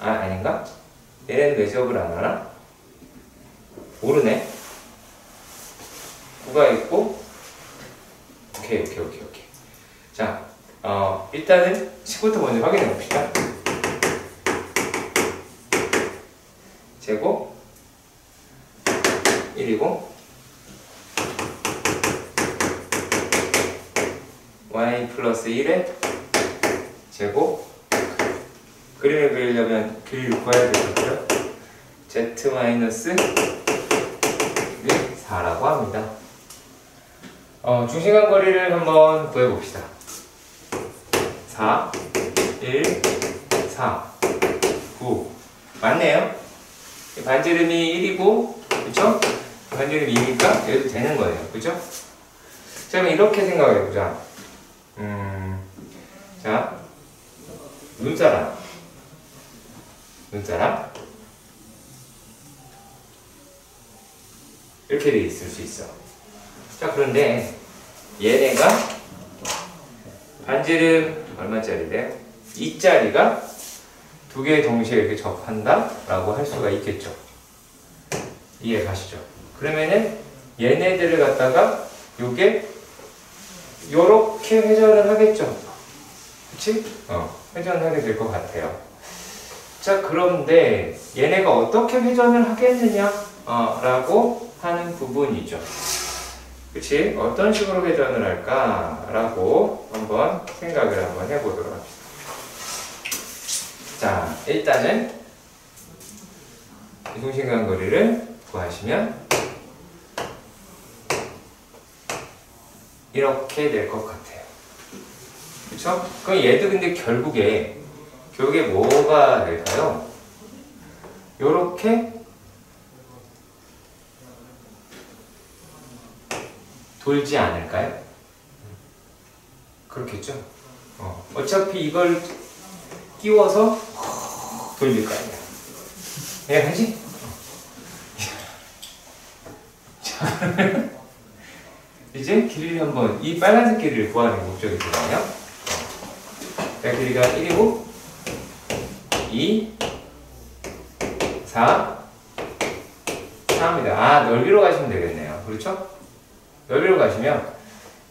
아닌가? 얘는 외접을 안 하나? 모르네. 9가 있고, 오케이. 자, 일단은 10부터 먼저 확인해 봅시다. 제곱 1이고 y 플러스 1의 제곱, 그림을 그리려면 길이를 구해야 되겠죠. z 마이너스 4라고 합니다. 중심간 거리를 한번 구해봅시다. 4, 1, 4, 9 맞네요. 반지름이 1이고, 그쵸? 반지름이 2니까 여기도 되는 거예요. 그쵸? 자, 그럼 이렇게 생각해보자. 자, 눈사람 이렇게 돼 있을 수 있어. 자, 그런데 얘네가 반지름 얼마짜리래요? 2짜리가 두 개 동시에 이렇게 접한다 라고 할 수가 있겠죠. 이해 가시죠? 그러면은 얘네들을 갖다가 요게 요렇게 회전을 하겠죠. 그치? 회전을 하게 될 것 같아요. 자, 그런데 얘네가 어떻게 회전을 하겠느냐 라고 하는 부분이죠. 그치? 어떤 식으로 회전을 할까 라고 한번 생각을 한번 해보도록 합시다. 자, 일단은 중심간 거리를 구하시면 이렇게 될 것 같아요. 그쵸? 그럼 얘도 근데 결국에 뭐가 될까요? 요렇게 돌지 않을까요? 그렇겠죠? 어차피 이걸 끼워서 돌릴 거 아니야. 이해가지? 자, 이제 길이를 한번, 이 빨간색 길이를 구하는 목적이 되나요? 자, 길이가 1이고 2, 4, 4입니다. 넓이로 가시면 되겠네요. 그렇죠? 넓이로 가시면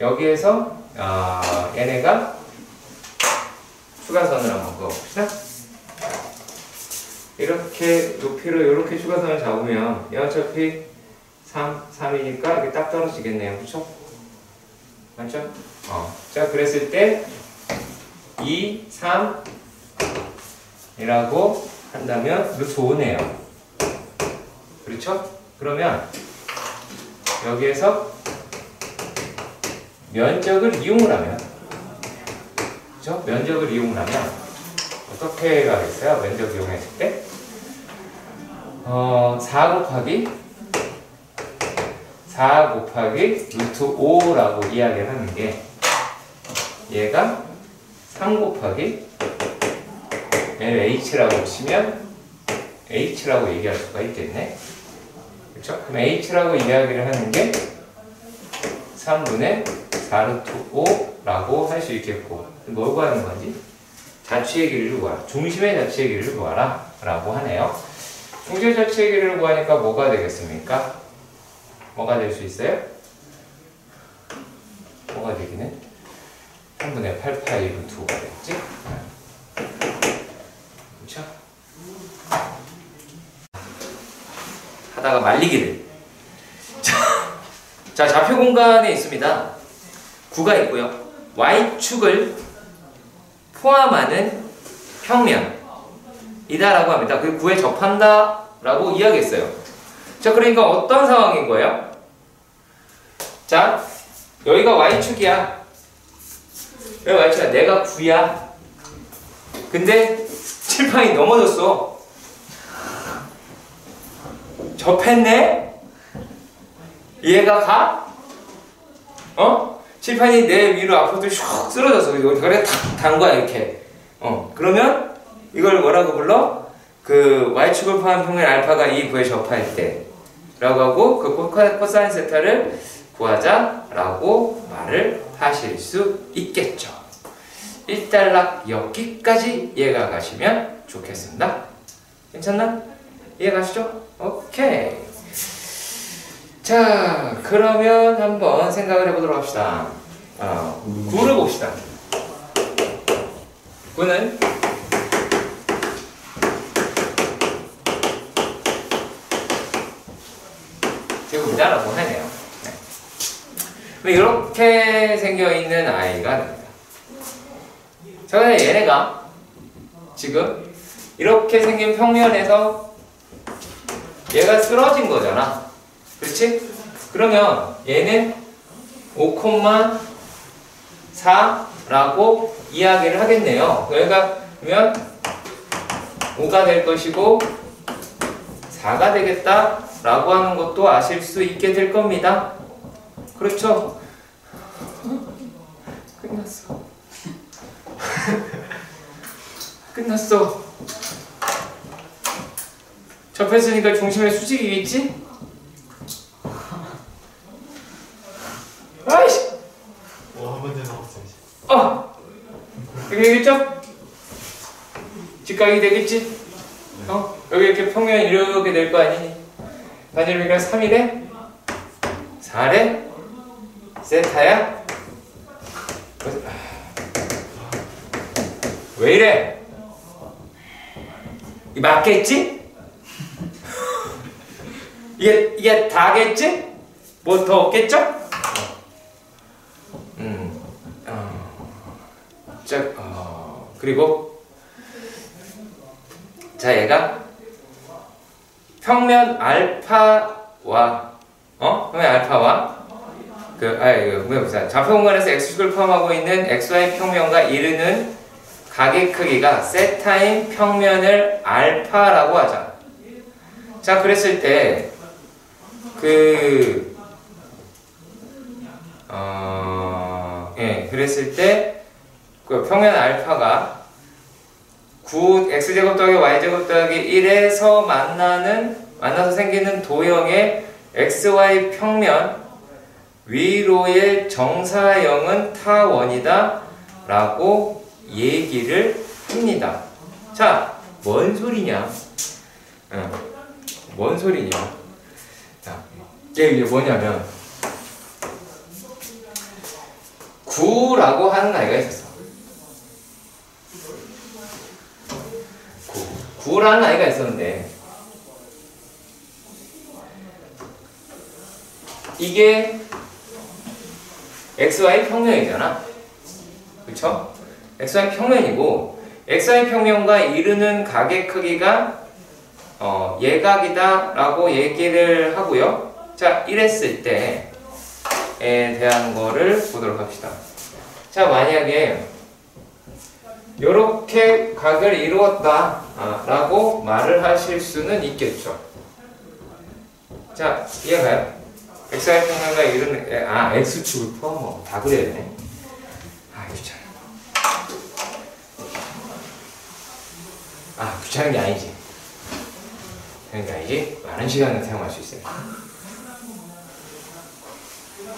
여기에서 얘네가 추가선을 한번 그어봅시다. 이렇게 높이로 이렇게 추가선을 잡으면 얘 어차피 3이니까 이게 딱 떨어지겠네요. 그쵸? 맞죠? 자, 그랬을 때 2, 3 이라고 한다면 루트 5네요. 그렇죠? 그러면 여기에서 면적을 이용을 하면, 그렇죠? 면적을 이용을 하면 어떻게 가겠어요? 면적 이용했을 때 4 곱하기 루트 5라고 이야기를 하는 게, 얘가 3 곱하기 h라고 치면 h라고 얘기할 수가 있겠네. 그렇죠? 그럼 h라고 이야기를 하는 게 3분의 4루트 5라고 할 수 있겠고, 뭘 구하는 건지? 자취의 길이를 구하라. 중심의 자취의 길이를 구하라 라고 하네요. 중심의 자취의 길이를 구하니까 뭐가 되겠습니까? 뭐가 될 수 있어요? 뭐가 되기는? 3분의 8파이 루트 5가 되겠지? 그렇죠? 하다가 말리기를. 자, 좌표 공간에 있습니다. 9가 있고요. Y축을 포함하는 평면이다라고 합니다. 그리고 9에 접한다라고 이야기했어요. 자, 그러니까 어떤 상황인 거예요? 자, 여기가 Y축이야. 여기 Y축이야. 내가 9야. 근데 칠판이 넘어졌어. 접했네? 얘가 가? 칠판이 내 위로 앞으로 슉 쓰러졌어. 이거를 탁 단 거야, 이렇게. 그러면 이걸 뭐라고 불러? 그 Y축을 포함한 평면 알파가 이 9에 접할 때 라고 하고, 그 코사인 세타를 구하자 라고 말을 하실 수 있겠죠. 일단락 여기까지 이해가 가시면 좋겠습니다. 괜찮나? 이해 가시죠? 오케이. 자, 그러면 한번 생각을 해보도록 합시다. 구를 봅시다. 구는 제곱이다라고 하네요. 네. 이렇게 생겨있는 아이가 됩니다. 자, 근데 얘네가 지금 이렇게 생긴 평면에서 얘가 쓰러진 거잖아. 그렇지? 그러면 얘는 5,4라고 이야기를 하겠네요. 그러니까 그러면 5가 될 것이고 4가 되겠다 라고 하는 것도 아실 수 있게 될 겁니다. 그렇죠? 끝났어. 끝났어. 접했으니까 중심의 수직이겠지? 아이씨! 한 번째 나왔어요. 여기 되겠죠? 직각이 되겠지? 여기 이렇게 평면이 이렇게 될 거 아니니? 반지름이가 3이래? 4래? 세타야? 왜 이래? 이 맞겠지? 이게 다겠지? 뭐 더 없겠죠? 그리고 자, 얘가 평면 알파와 평면 알파와 좌표 공간에서 x축을 포함하고 있는 xy 평면과 이르는 각의 크기가 세타인 평면을 알파라고 하자. 자, 그랬을 때 그랬을 때 그 평면 알파가 9 x제곱 더하기 y제곱 더하기 1에서 만나서 생기는 도형의 xy 평면 위로의 정사형은 타원이다 라고 얘기를 합니다. 자, 뭔 소리냐? 뭔 소리냐? 자, 이게 뭐냐면 9라고 하는 아이가 있었어. 9라는 아이가 있었는데 이게 xy 평면이잖아. 그쵸? xy 평면이고 xy 평면과 이르는 각의 크기가 예각이다 라고 얘기를 하고요. 자, 이랬을 때에 대한 거를 보도록 합시다. 자, 만약에 요렇게 각을 이루었다 라고 말을 하실 수는 있겠죠. 자, 이해가요? xy 평면과 이르는 x축을 포함하고 다 그래야 되네. 귀찮아. 귀찮은 게 아니지. 많은 시간을 사용할 수 있어요.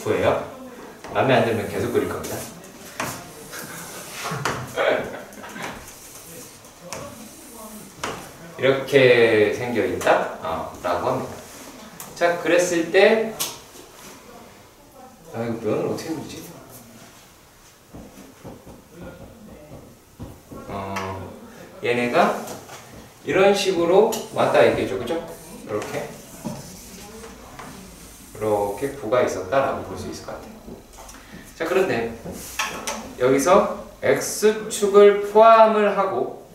구해요. 마음에 안 들면 계속 그릴 겁니다. 이렇게 생겨있다 라고 합니다. 자, 그랬을 때 이거 면을 어떻게 그리지? 얘네가 이런 식으로 왔다 이게죠, 그죠? 이렇게 구가 있었다라고 볼 수 있을 것 같아요. 자, 그런데 여기서 x축을 포함을 하고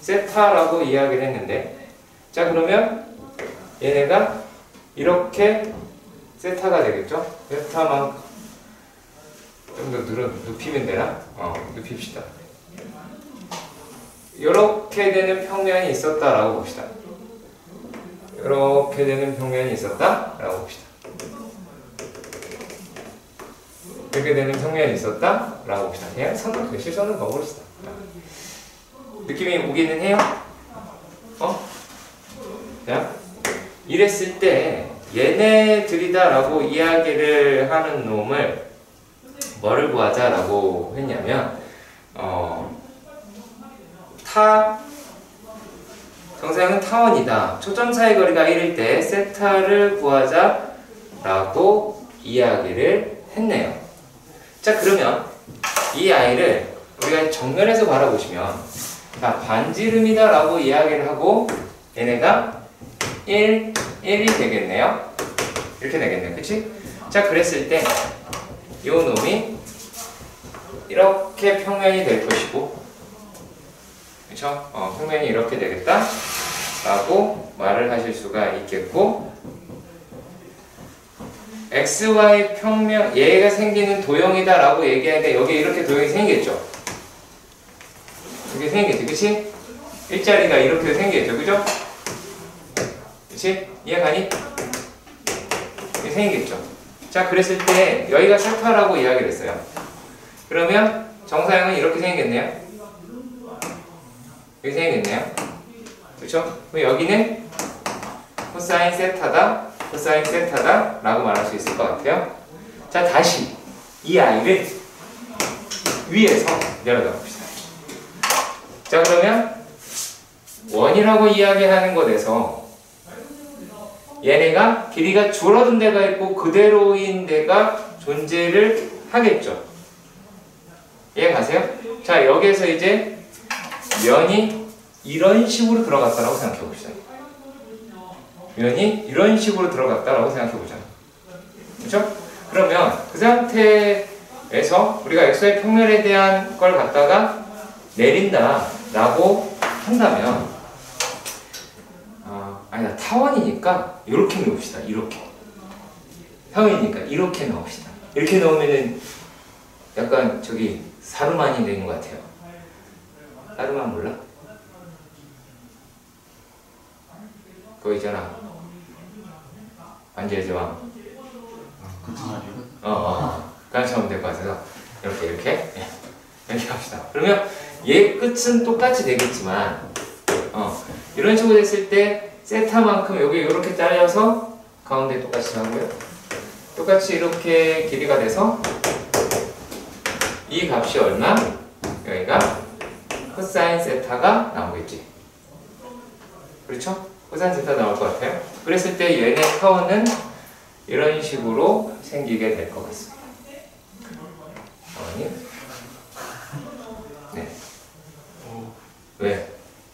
세타라고 이야기를 했는데, 자, 그러면 얘네가 이렇게 세타가 되겠죠? 세타만 좀 더 눕히면 되나? 눕힙시다. 이렇게 되는 평면이 있었다라고 봅시다. 이렇게 되는 평면이 있었다라고 봅시다. 이렇게 되는 평면이 있었다라고 봅시다. 그냥 실선을 넣어봅시다. 느낌이 오기는 해요? 자, 이랬을 때 얘네들이다라고 이야기를 하는 놈을 뭐를 구하자라고 했냐면 정사형은 타원이다. 초점 사이 거리가 1일 때 세타를 구하자라고 이야기를 했네요. 자, 그러면 이 아이를 우리가 정면에서 바라보시면 자, 반지름이다라고 이야기를 하고 얘네가 1, 1이 되겠네요. 이렇게 되겠네요. 그치? 자, 그랬을 때 이 놈이 이렇게 평면이 될 것이고, 그쵸? 평면이 이렇게 되겠다 라고 말을 하실 수가 있겠고, XY 평면, 얘가 생기는 도형이다 라고 얘기하는데 여기 이렇게 도형이 생기겠죠? 이렇게 생기겠지, 그치? 일자리가 이렇게 생기겠죠, 그죠? 그치? 이해가니? 이렇게 생기겠죠? 자, 그랬을 때 여기가 세타라고 이야기를 했어요. 그러면 정사형은 이렇게 생겼네요. 이렇게 생겼네요. 그렇죠? 그럼 여기는 코사인 세타다, 코사인 세타다 라고 말할 수 있을 것 같아요. 자, 다시 이 아이를 위에서 내려다 봅시다. 자, 그러면 원이라고 이야기하는 것에서 얘네가 길이가 줄어든 데가 있고 그대로인 데가 존재를 하겠죠. 이해 가세요? 자, 여기에서 이제 면이 이런 식으로 들어갔다라고 생각해 봅시다. 면이 이런 식으로 들어갔다라고 생각해 보자. 그렇죠? 그러면 그 상태에서 우리가 XY 평면에 대한 걸 갖다가 내린다라고 한다면 아니다, 타원이니까 이렇게 넣읍시다. 이렇게 타원이니까 이렇게 넣읍시다. 이렇게 넣으면은 약간 저기 사르만이 되는 것 같아요. 사르만 몰라? 그거 있잖아, 반지의 제왕. 그렇게 하면 될 것 같아서 이렇게 합시다. 그러면 얘 끝은 똑같이 되겠지만 이런 식으로 됐을 때 세타만큼 여기 이렇게 잘려서 가운데 똑같이 나오고요. 똑같이 이렇게 길이가 돼서 이 값이 얼마? 여기가 코사인 세타가 나오겠지. 그렇죠? 코사인 세타 나올 것 같아요. 그랬을 때 얘네 타원은 이런 식으로 생기게 될 것 같습니다. 타원이 네. 왜?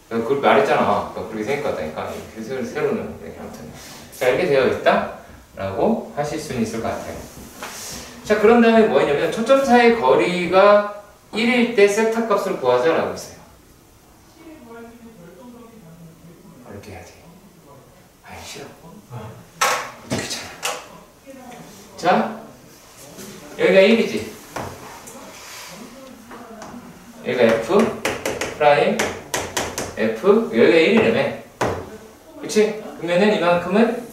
내가 그걸 말했잖아. 그렇게 생길 것 같다니까. 새로는 이렇게 아무튼. 자, 이렇게 되어 있다 라고 하실 수는 있을 것 같아요. 자, 그런 다음에 뭐냐면 초점 사이 거리가 1일 때 세타 값을 구하자 라고 했어요. 이렇게 해야 돼. 아니, 싫어. 귀찮아. 자, 여기가 1이지. 여기가 F 프라임 F, 여기가 1이라며. 그치? 그러면은 이만큼은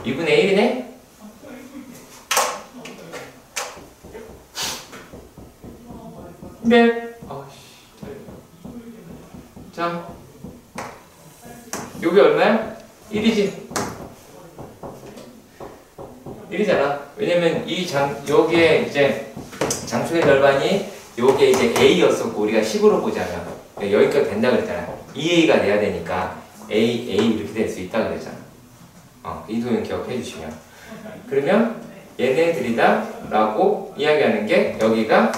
2분의 1이네? 네. 자, 여기 얼마야? 1이지? 1이잖아. 왜냐면 여기에 이제 장축의 절반이 요게 이제 A였었고 우리가 10으로 보자면 여기까지 된다 그랬잖아. 2A가 돼야 되니까 A 이렇게 될 수 있다 그랬잖아. 이 도형 기억해 주시면. 그러면 얘네들이다 라고 이야기하는 게 여기가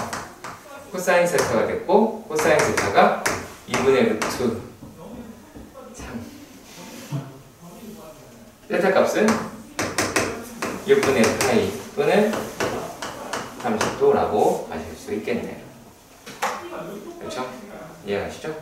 코사인 세타가 됐고 코사인 세타가 2분의 루트 3 세타 값은 6분의 파이 또는 30도라고 하실 수 있겠네요. 그렇죠? 이해가시죠?